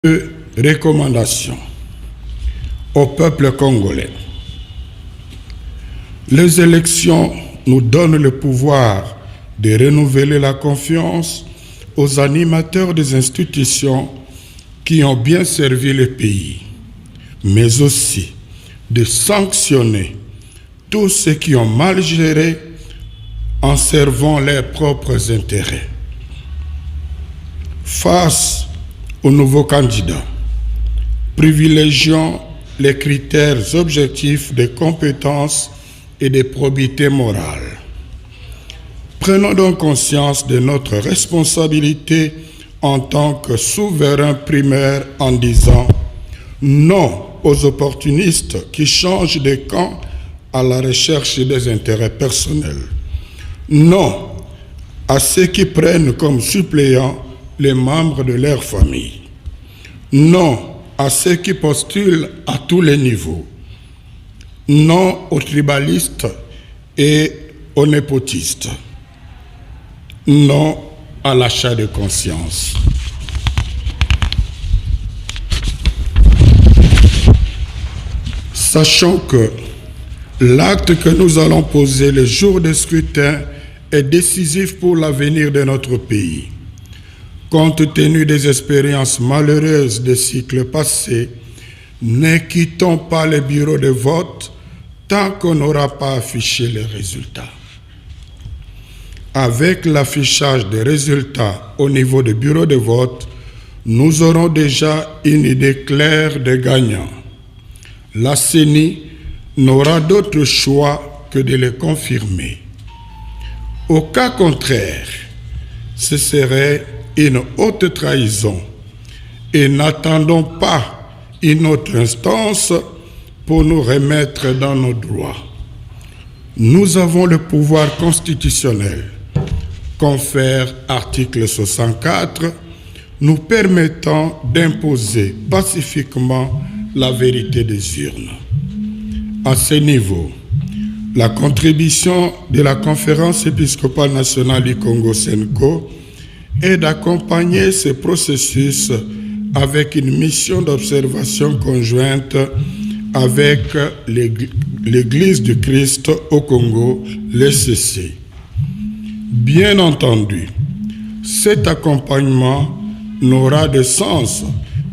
Recommandations au peuple congolais. Les élections nous donnent le pouvoir de renouveler la confiance aux animateurs des institutions qui ont bien servi le pays, mais aussi de sanctionner tous ceux qui ont mal géré en servant leurs propres intérêts. Face aux nouveaux candidats, privilégions les critères objectifs de compétences et de probité morale. Prenons donc conscience de notre responsabilité en tant que souverain primaire en disant non aux opportunistes qui changent de camp à la recherche des intérêts personnels. Non à ceux qui prennent comme suppléants les membres de leur famille. Non à ceux qui postulent à tous les niveaux. Non aux tribalistes et aux népotistes. Non à l'achat de conscience. Sachons que l'acte que nous allons poser le jour du scrutin est décisif pour l'avenir de notre pays. Compte tenu des expériences malheureuses des cycles passés, ne quittons pas les bureaux de vote tant qu'on n'aura pas affiché les résultats. Avec l'affichage des résultats au niveau des bureaux de vote, nous aurons déjà une idée claire des gagnants. La CENI n'aura d'autre choix que de les confirmer. Au cas contraire, ce serait une haute trahison et n'attendons pas une autre instance pour nous remettre dans nos droits. Nous avons le pouvoir constitutionnel, confère article 64, nous permettant d'imposer pacifiquement la vérité des urnes. À ce niveau, la contribution de la Conférence épiscopale nationale du Congo SENCO est d'accompagner ce processus avec une mission d'observation conjointe avec l'Église du Christ au Congo, l'ECC. Bien entendu, cet accompagnement n'aura de sens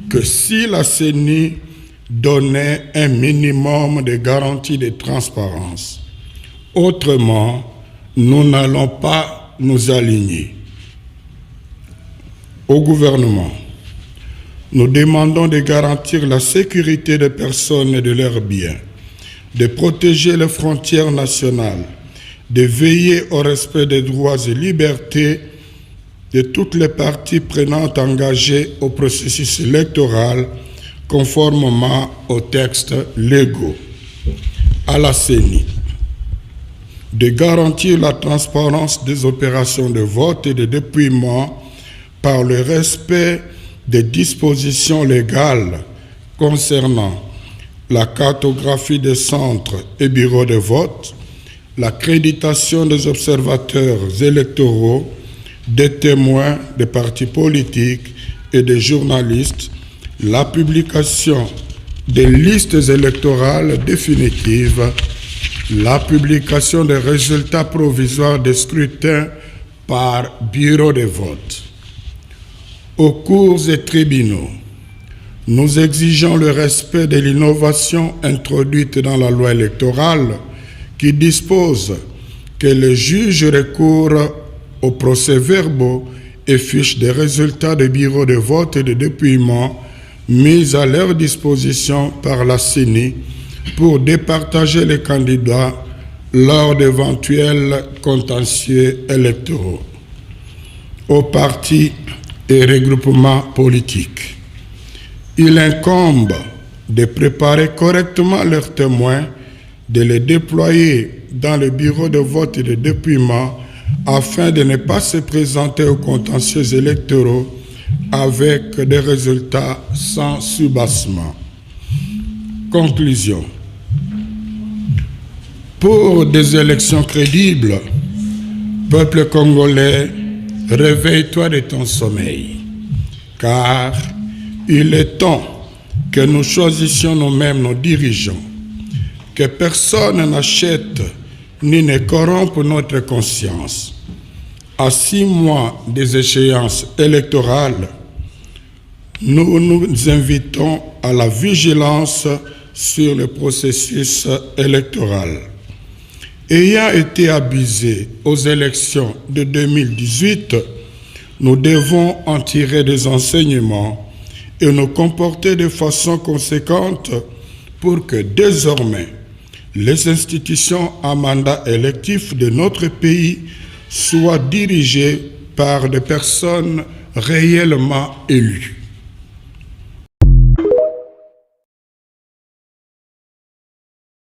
que si la CENI donnait un minimum de garantie de transparence. Autrement, nous n'allons pas nous aligner. Au gouvernement, nous demandons de garantir la sécurité des personnes et de leurs biens, de protéger les frontières nationales, de veiller au respect des droits et libertés de toutes les parties prenantes engagées au processus électoral conformément aux textes légaux. À la CENI, de garantir la transparence des opérations de vote et de dépouillement par le respect des dispositions légales concernant la cartographie des centres et bureaux de vote, l'accréditation des observateurs électoraux, des témoins des partis politiques et des journalistes, la publication des listes électorales définitives, la publication des résultats provisoires des scrutins par bureau de vote. Aux cours et tribunaux, nous exigeons le respect de l'innovation introduite dans la loi électorale qui dispose que les juges recourent aux procès-verbaux et fiches des résultats des bureaux de vote et de dépouillement mis à leur disposition par la CENI pour départager les candidats lors d'éventuels contentieux électoraux. Aux partis et regroupements politiques, il incombe de préparer correctement leurs témoins, de les déployer dans les bureaux de vote et de dépouillement afin de ne pas se présenter aux contentieux électoraux avec des résultats sans soubassement. Conclusion. Pour des élections crédibles, peuple congolais, réveille-toi de ton sommeil, car Il est temps que nous choisissions nous-mêmes nos dirigeants, que personne n'achète ni ne corrompe notre conscience. À 6 mois des échéances électorales, nous nous invitons à la vigilance sur le processus électoral. Ayant été abusés aux élections de 2018, nous devons en tirer des enseignements et nous comporter de façon conséquente pour que désormais les institutions à mandat électif de notre pays soient dirigées par des personnes réellement élues.